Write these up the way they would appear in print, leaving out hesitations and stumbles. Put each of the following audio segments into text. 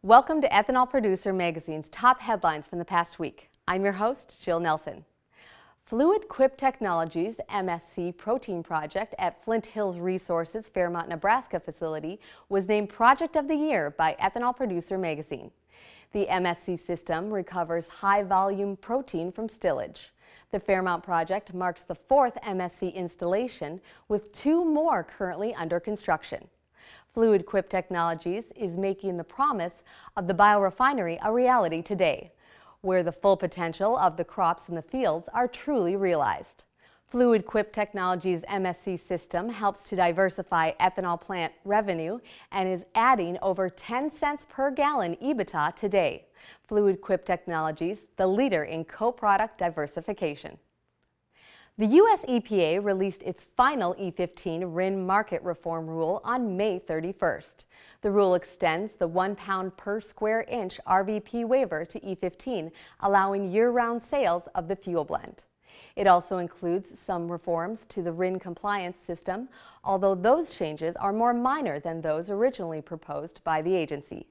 Welcome to Ethanol Producer Magazine's top headlines from the past week. I'm your host, Jill Nelson. Fluid Quip Technologies' MSC protein project at Flint Hills Resources' Fairmont, Nebraska facility was named Project of the Year by Ethanol Producer Magazine. The MSC system recovers high-volume protein from stillage. The Fairmont project marks the fourth MSC installation, with two more currently under construction. Fluid Quip Technologies is making the promise of the biorefinery a reality today, where the full potential of the crops in the fields are truly realized. Fluid Quip Technologies' MSC system helps to diversify ethanol plant revenue and is adding over 10 cents per gallon EBITDA today. Fluid Quip Technologies, the leader in co-product diversification. The U.S. EPA released its final E15 Rin Market Reform rule on May 31st. The rule extends the 1 pound per square inch RVP waiver to E15, allowing year-round sales of the fuel blend. It also includes some reforms to the Rin compliance system, although those changes are more minor than those originally proposed by the agency.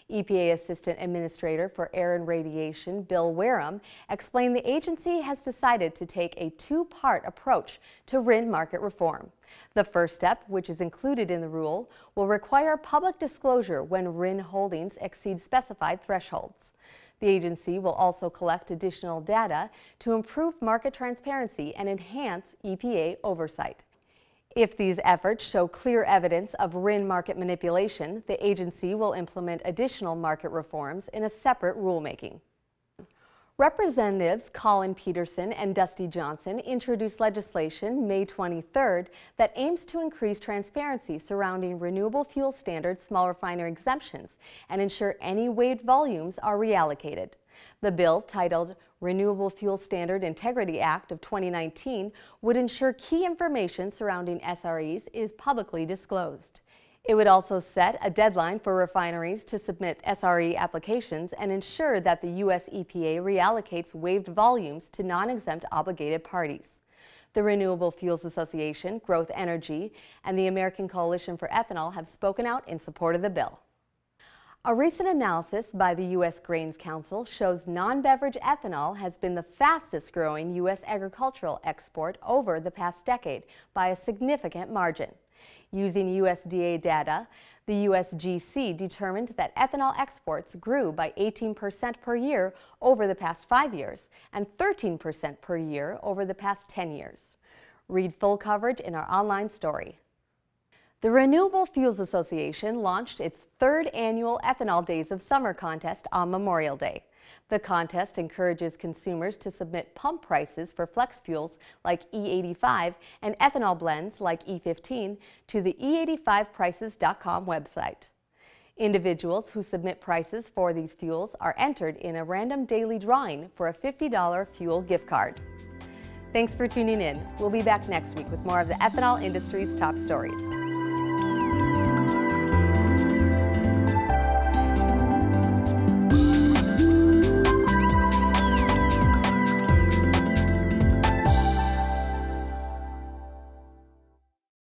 EPA Assistant Administrator for Air and Radiation, Bill Wareham, explained the agency has decided to take a two-part approach to Rin market reform. The first step, which is included in the rule, will require public disclosure when Rin holdings exceed specified thresholds. The agency will also collect additional data to improve market transparency and enhance EPA oversight. If these efforts show clear evidence of Rin market manipulation, the agency will implement additional market reforms in a separate rulemaking. Representatives Colin Peterson and Dusty Johnson introduced legislation May 23rd that aims to increase transparency surrounding renewable fuel standards small refinery exemptions and ensure any waived volumes are reallocated. The bill, titled Renewable Fuel Standard Integrity Act of 2019, would ensure key information surrounding SREs is publicly disclosed. It would also set a deadline for refineries to submit SRE applications and ensure that the U.S. EPA reallocates waived volumes to non-exempt obligated parties. The Renewable Fuels Association, Growth Energy, and the American Coalition for Ethanol have spoken out in support of the bill. A recent analysis by the U.S. Grains Council shows non-beverage ethanol has been the fastest growing U.S. agricultural export over the past decade by a significant margin. Using USDA data, the USGC determined that ethanol exports grew by 18% per year over the past 5 years and 13% per year over the past 10 years. Read full coverage in our online story. The Renewable Fuels Association launched its third annual Ethanol Days of Summer contest on Memorial Day. The contest encourages consumers to submit pump prices for flex fuels like E85 and ethanol blends like E15 to the E85prices.com website. Individuals who submit prices for these fuels are entered in a random daily drawing for a $50 fuel gift card. Thanks for tuning in. We'll be back next week with more of the ethanol industry's top stories.